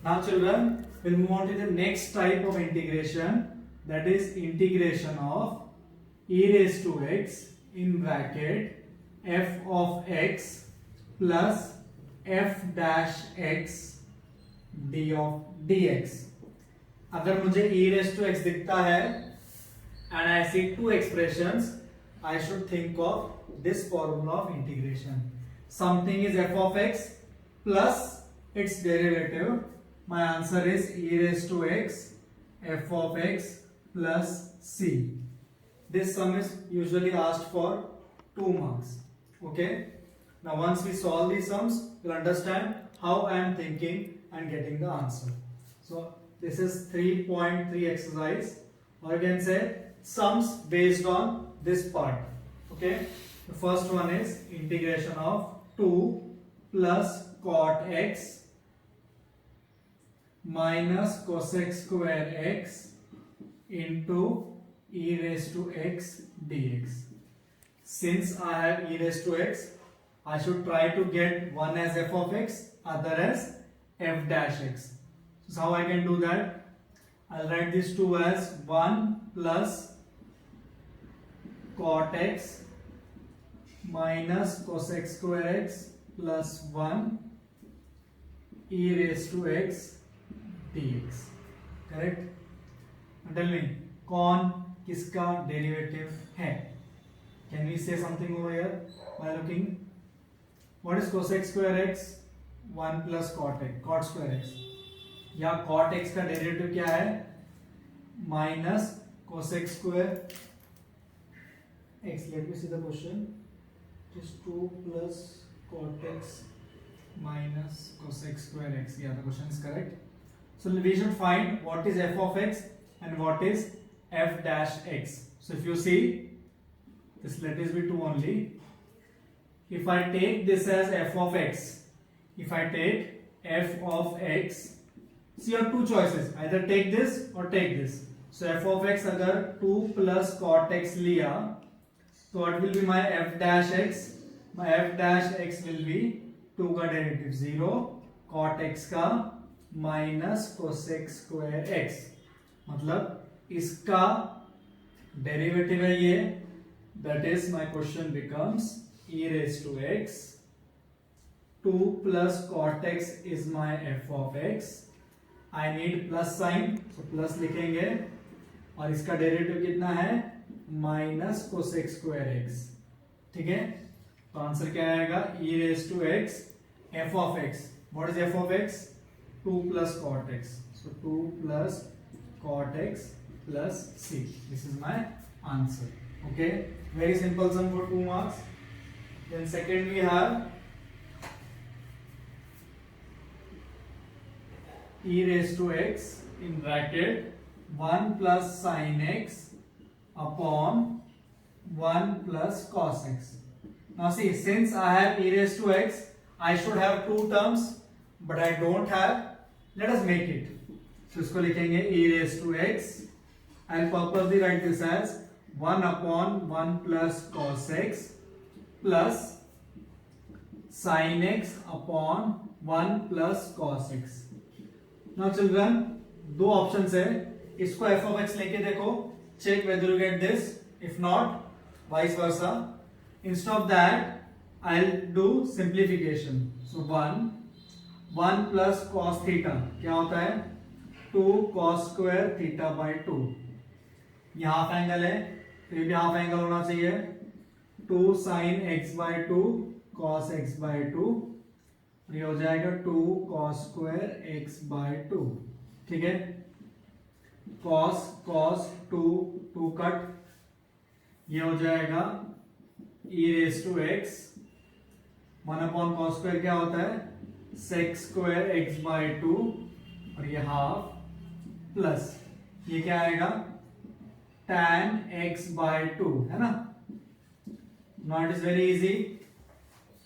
Now children, we'll move on to the next type of integration, that is integration of e raised to x in bracket f of x plus f dash x d of dx. अगर मुझे e raised to x दिखता है and I see two expressions, I should think of this formula of integration. Something is f of x plus its derivative. My answer is e raised to x f of x plus c. This sum is usually asked for 2 marks. Okay. Now once we solve these sums, you'll understand how I am thinking and getting the answer. So this is 3.3 exercise, or you can say sums based on this part. Okay. The first one is integration of 2 plus cot x minus cosec square x into e raised to x dx. Since I have e raised to x, I should try to get one as f of x, other as f dash x. So how I can do that? I'll write these two as 1 plus cot x minus cosec square x plus 1 e raised to x dx. Correct? Now tell me, कौन किसका derivative है? Can we say something over here by looking? What is cosec square x? 1 plus cot x, cot square x. या cot x का derivative क्या है? Minus cosec square x. Let me see the question. Just 2 plus cot x minus cosec square x. Yeah, the question is correct. So we should find what is f of x and what is f dash x. So if you see, this let this be 2 only. If I take this as f of x, if I take f of x, so you have two choices, either take this or take this. So f of x अगर 2 plus cot x लिया, so what will be my f dash x? My f dash x will be 2 का derivative 0, cot x का minus cosec square x, मतलब इसका derivative है ये. That is my question becomes e raised to x. 2 plus cot x is my f of x. I need plus sine, so plus लिखेंगे, और इसका derivative कितना है? Minus cosec square x. ठीक है, तो आंसर क्या आएगा? e raised to x f of x. What is f of x? 2 plus cot x. So 2 plus cot x plus c. This is my answer. Okay, very simple sum for 2 marks. Then second we have e raised to x in bracket 1 plus sin x upon 1 plus cos x. Now see, since I have e raised to x, I should have two terms, but I don't have. Let us make it. So इसको लिखेंगे e raised to x. I'll purposely write this as 1 upon 1 plus cos x plus sin x upon 1 plus cos x. Now children, दो options है. इसको f of x लेके देखो. Check whether you get this. If not, vice versa. Instead of that, I'll do simplification. So 1 plus cos theta क्या होता है? 2 cos square theta by 2. ये half angle है, तो ये भी हाफ एंगल होना चाहिए. 2 sin x by 2 cos x by 2, ये हो जाएगा 2 cos स्क्वायर x बाई 2. ठीक है, cos 2 कट, ये हो जाएगा e raised to x. 1 upon cos square क्या होता है? sec स्क्वायर x बाई 2, और ये हाफ प्लस ये क्या आएगा? tan x बाई 2, है ना. Not is very easy.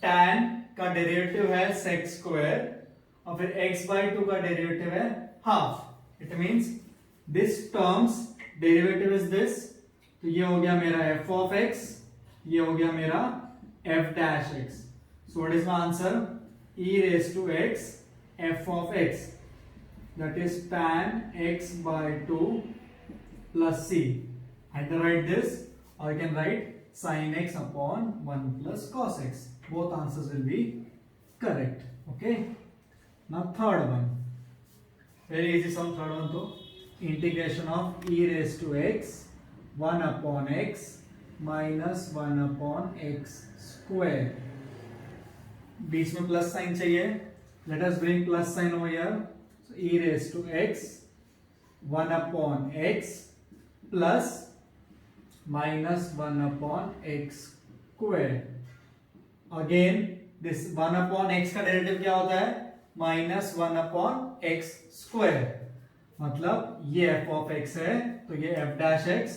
tan का डेरिवेटिव है sec स्क्वायर, और फिर x बाई 2 का डेरिवेटिव है half. It means this terms derivative is this. तो ये हो गया मेरा f of x, ये हो गया मेरा f dash x. So what is my answer? E raised to x f of x. that is tan x by 2 plus c. Either write this or you can write sin x upon 1 plus cos x. Both answers will be correct. Okay. Now third one. Very easy sum, third one to integration of e raised to x 1 upon x minus 1 upon x square. बीच में plus sign चाहिए. Let us bring plus sign over here. So e raised to x 1 upon x plus minus 1 upon x square. Again this 1 upon x का derivative क्या होता है? Minus 1 upon x square. मतलब ये f of x है तो ये f dash x.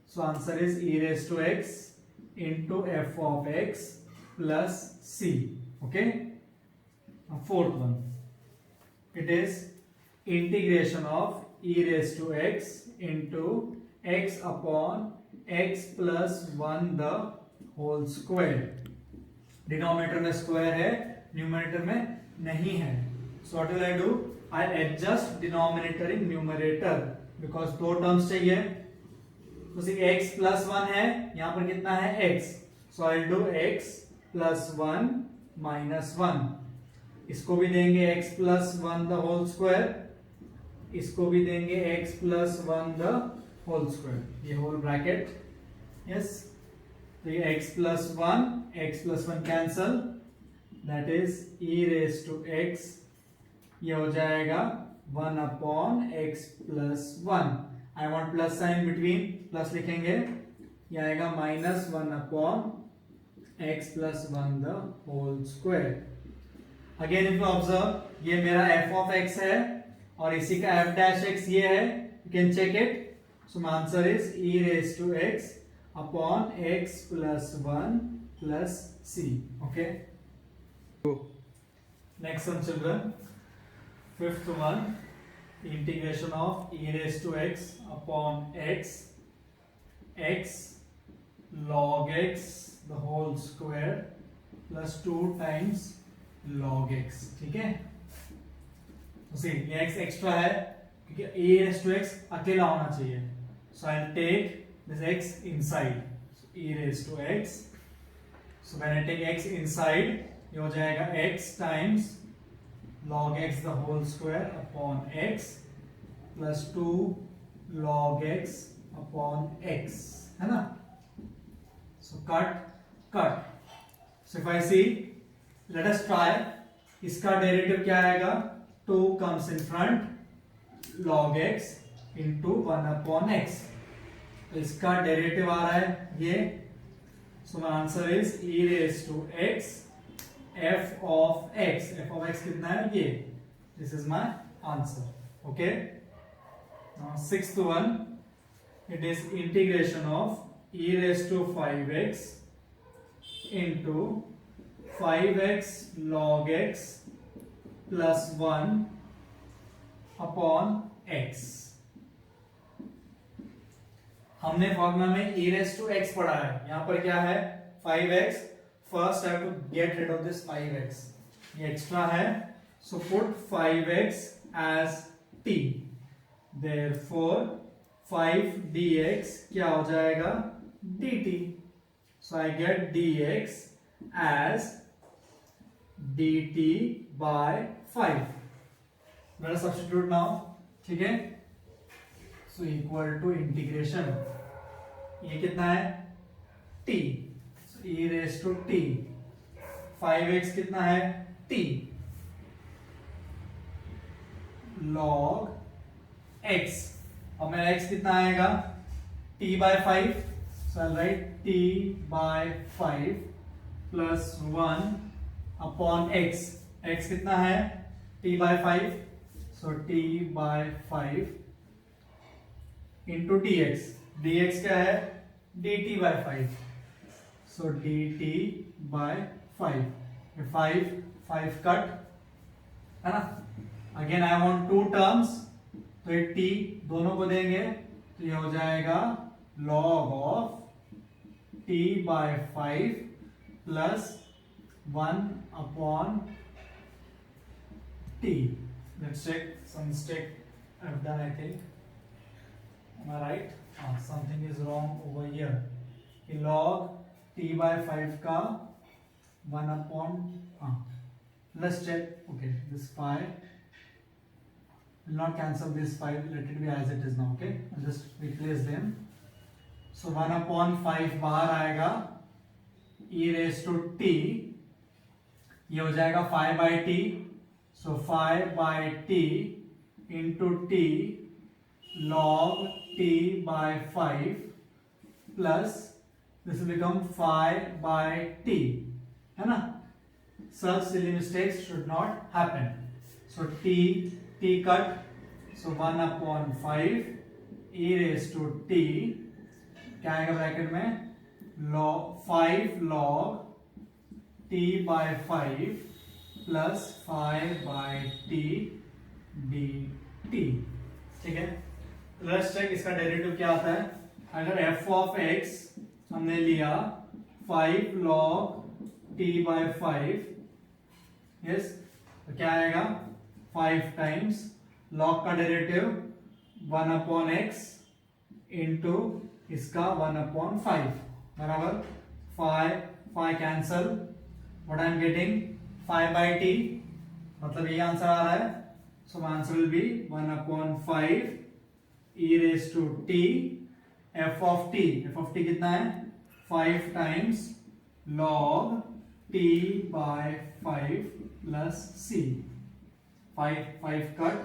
So answer is e raised to x into f of x plus c. Okay. Now fourth one. It is integration of e raised to x into x upon x plus 1 the whole square. Denominator में square है, numerator में नहीं है. So what will I do? I adjust denominator in numerator because दो terms चाहिए. तो x plus 1 है, यहाँ पर कितना है x. So I'll do x plus 1 minus 1. इसको भी देंगे x plus 1 the whole square. इसको भी देंगे x plus 1 the whole square. ये whole bracket. Yes. तो ये x plus 1 cancel. That is e raised to x. ये हो जाएगा 1 upon x plus 1. I want plus sign between. Plus लिखेंगे. ये आएगा minus 1 upon x plus 1 the whole square. Again if you observe ये मेरा f of x है और इसी का f dash x ये है. You can check it. So my answer is e raised to x upon x plus 1 plus c. Okay. Next one children. Fifth one. Integration of e raised to x upon x log x the whole square plus 2 times log x. ठीक है. तो see ये x extra है क्योंकि e raised to x अकेला होना चाहिए. So I'll take this x inside. So e raised to x. So when I take x inside, ये हो जाएगा x times log x the whole square upon x plus 2 log x upon x. है ना? So cut. So if I see, let us try. इसका derivative क्या आएगा? 2 comes in front log x into 1 upon x. तो इसका derivative आ रहा है ये. So my answer is e raised to x f of x. f of x कितना है ये? This is my answer. Okay. Now sixth one. It is integration of e raised to 5x into 5x log x plus 1 upon x. हमने formula में e raised to x पढ़ा है. यहां पर क्या है? 5x. First I have to get rid of this 5x. ये extra है. So put 5x as t. Therefore 5 dx क्या हो जाएगा? dt. So I get dx as dt by 5. Let us substitute now. ठीक है? So equal to integration. ये कितना है? t. So e raised to t. 5x कितना है? t. log x. अब मेरा x कितना आएगा? t by 5. So I'll write t by 5 plus 1 upon x. x कितना है? t by 5. So t by 5 into dx. dx क्या है? dt by 5. So dt by 5. 5 cut है ना? Again I want two terms. तो ये t दोनों को देंगे तो ये हो जाएगा log of t by 5 plus 1 upon t. let's check some mistake I've done, I think. Am I right? Something is wrong over here. Log t by 5 का 1 upon, let's check. Okay, this 5 will not cancel this 5, let it be as it is now. Okay, I'll just replace them. So 1 upon 5 बाहर आएगा, e raised to t, ये हो जाएगा 5 by t, so 5 by t into t log t by 5 plus this will become 5 by t, है ना? Such silly mistakes should not happen. So t cut, so 1 upon 5 e raised to t, क्या आएगा bracket में, log 5 log t by 5 plus 5 by t dt. ठीक है, let's check इसका derivative क्या आता है. अगर f of x हमने लिया 5 log t by 5, यस, तो क्या आएगा, 5 टाइम्स log का डेरिवेटिव 1 अपॉन x इंटू इसका 1 अपॉन 5 बराबर 5 cancel, what I am getting 5 by t, मतलब ये आंसर आ रहा है. So answer will be 1 upon 5 e raised to t f of t कितना है, 5 times log t by 5 plus c. 5 cut,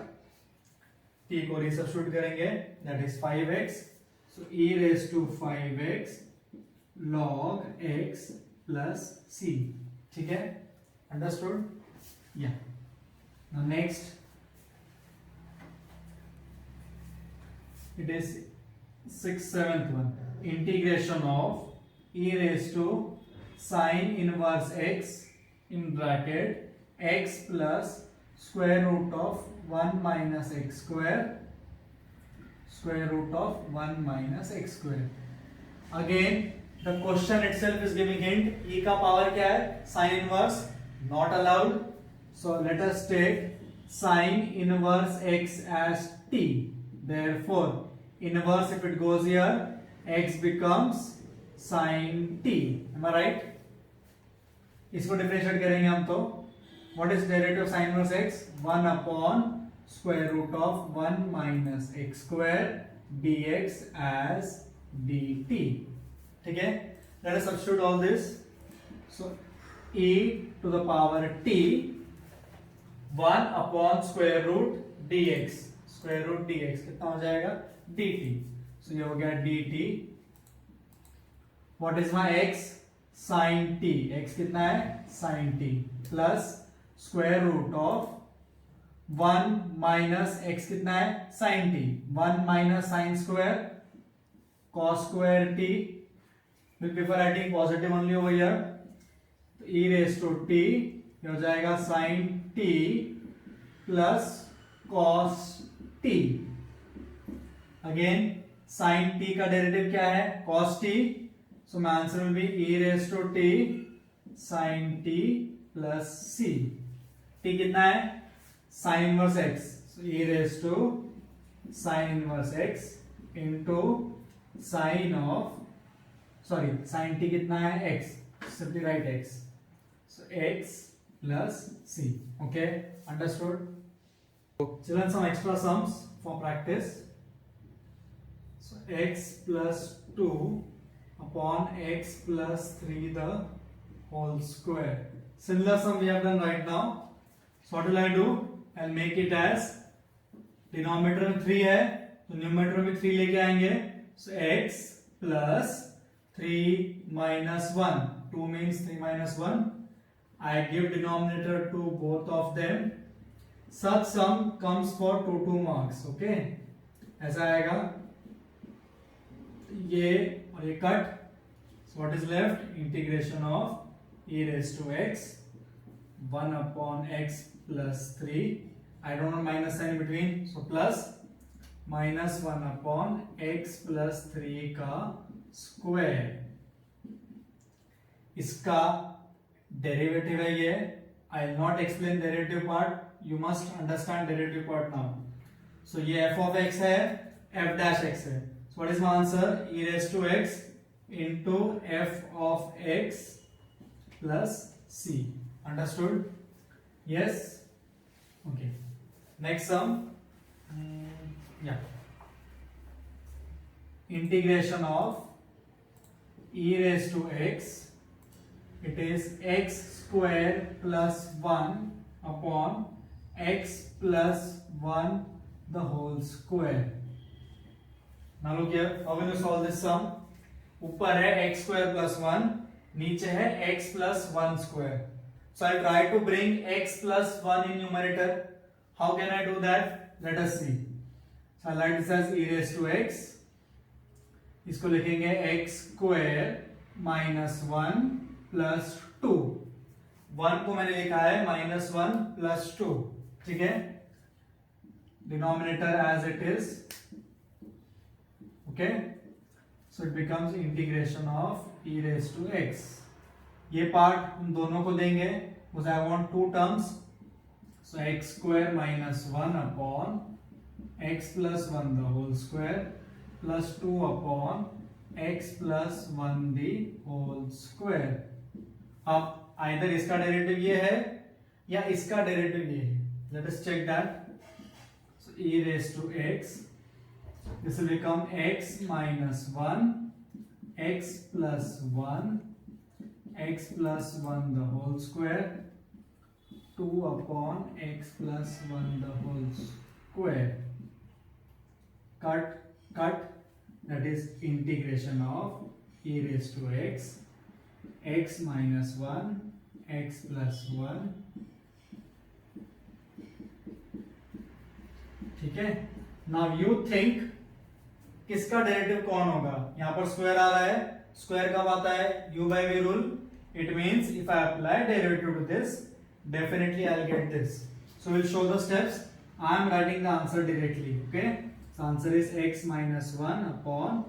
t को resubstitute करेंगे, that is 5x, so e raised to 5x log x plus c. ठीक है, understood. या now next, it is 7th one, integration of e raised to sin inverse x in bracket x plus square root of 1 minus x square, square root of 1 minus x square. Again the question itself is giving hint, e का power क्या है, sin inverse, not allowed. So let us take sin inverse x as t. Therefore inverse, if it goes here, x becomes sin t. Am I right? इसको differentiate करेंगे हम तो, what is derivative of sin inverse x, 1 upon square root of 1 minus x square dx as dt. ठीक है, let us substitute all this. So e to the power t 1 upon square root dx, square root dx कितना हो जाएगा, dt. So ये हो गया dt. What is my x, sin t, x कितना है, sin t, plus square root of 1 minus x कितना है, sin t, 1 minus sin square cos square t. We prefer writing positive only over here. तो e raised to t ये हो जाएगा sin t plus cos t. Again sin t का derivative क्या है, cos t. So my answer will be e raised to t sin t plus c. t कितना है, sin inverse x, so e raised to sin inverse x into sin of, sorry, sin t कितना है, x, simply write x, so x plus c. Okay, understood. Children, some extra sums for practice. So x plus 2 upon x plus 3 the whole square. Similar sum we have done right now. So what will I do? I'll make it as denominator में 3 है, तो numerator में 3 लेके आएंगे. So x plus 3 minus 1. 2 means 3 minus 1. I give denominator to both of them. Such sum comes for 2 marks. Okay? ऐसा आएगा. ये और ये cut. So what is left? Integration of e raised to x 1 upon x plus 3. I don't want minus sign in between, so plus minus 1 upon x plus 3 का square. इसका derivative है ये I will not explain derivative part, you must understand derivative part now. So ये f of x है, f dash x है. So what is my answer? E raised to x into f of x plus c. Understood? Yes? Okay. Next sum. Yeah. Integration of e raised to x. It is x square plus 1 upon x plus 1 the whole square. Now look here, how will you solve this sum? ऊपर है x square plus 1, नीचे है x plus 1 square. So I try to bring x plus 1 in numerator. How can I do that? Let us see. So I write this as e raised to x. इसको लिखेंगे x square minus 1 plus 2. 1 को मैंने लिखा है minus 1 plus 2. ठीक है? Denominator as it is. Okay, so it becomes integration of e raised to x. ये part उन दोनों को देंगे because I want two terms. So x square minus 1 upon x plus 1 the whole square plus 2 upon x plus 1 the whole square. अब either इसका derivative ये है या इसका डेरिवेटिव ये है. Let us check that. So e raised to x, this will become x minus 1, x plus 1, x plus 1 the whole square, 2 upon x plus 1 the whole square. Cut, that is integration of e raised to x, x minus 1, x plus 1. ठीक है. Now you think किसका derivative कौन होगा? यहां पर square आ रहा है, square कब आता है? u by v rule. It means if I apply derivative to this, definitely I'll get this. So we'll show the steps. I am writing the answer directly. Okay, so answer is x minus 1 upon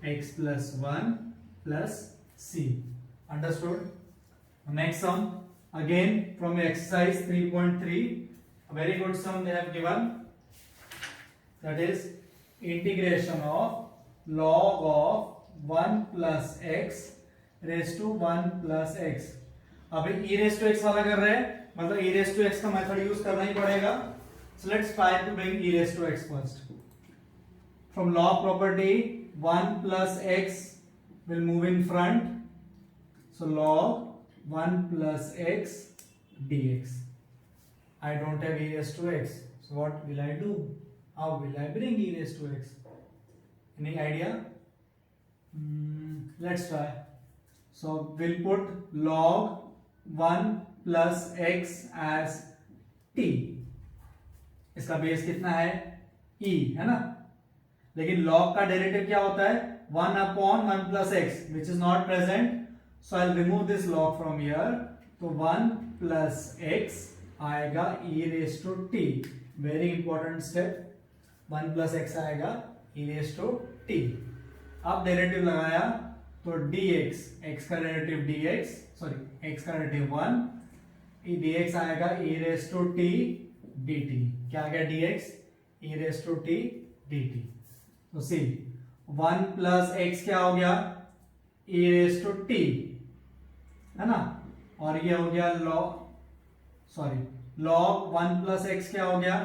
x plus 1 plus c. Understood? Next sum again from exercise 3.3. A very good sum they have given. That is integration of log of 1 plus x raised to 1 plus x. अब e raised to x वाला कर रहे हैं, मतलब e raised to x का method use करना ही पड़ेगा. So let's try to bring e raised to x first. From log property 1 plus x will move in front. So log 1 plus x dx. I don't have e raised to x. So what will I do? How will I bring e raised to x? Any idea? Let's try. So we'll put log 1 plus x as t. इसका base कितना है? e है ना. लेकिन log का derivative क्या होता है? 1 upon 1 plus x, which is not present. So I'll remove this log from here. तो 1 plus x आएगा e raised to t. Very important step. 1 plus x आएगा e raised to t. अब derivative लगाया तो dx, x का derivative dx, sorry x का derivative 1, dx आएगा e raised to t dt. क्या आ गया dx? e raised to t dt. तो सी 1 plus x क्या हो गया? e raised to t है ना. और ये हो गया log 1 plus x क्या हो गया?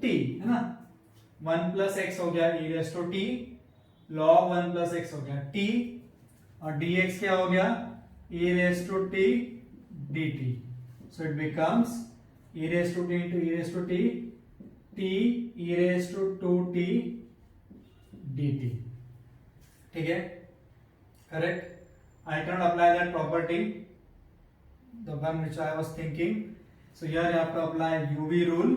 t है ना. 1 plus x हो गया e raised to t, log 1 plus x हो गया t, और dx क्या हो गया? e raised to t dt. So it becomes e raised to t into e raised to t, t e raised to 2t dt. ठीक है? Correct? I cannot apply that property, the one which I was thinking. So here you have to apply UV rule.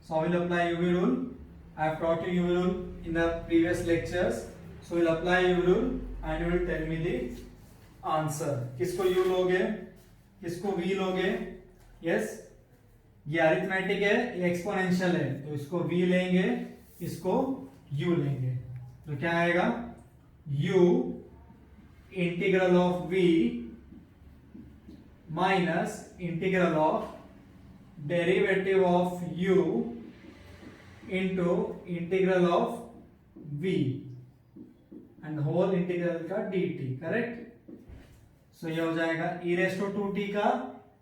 So I will apply UV rule. I have taught you UV rule in the previous lectures. So we'll apply UV rule and you will tell me the answer. किसको U लोगे, किसको V लोगे? Yes, ये arithmetic है, ये exponential है, तो इसको V लेंगे, इसको U लेंगे. तो क्या आएगा? U integral of V minus integral of derivative of u into integral of v and whole integral का dt, करेक्ट। सो ये हो जाएगा e रेस टू 2t का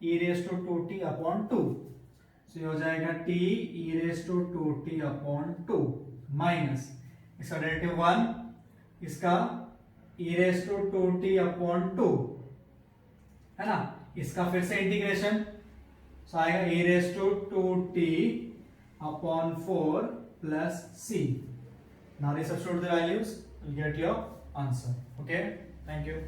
e raise to 2t upon 2, so ये हो जाएगा t e raise to 2t upon 2 minus इसका derivative 1, इसका e raise to 2t upon 2 है ना, इसका फिर से इंटीग्रेशन, सो आएगा e raise to 2t upon 4 plus c. Now they substitute the values, you'll get your answer. Okay, thank you.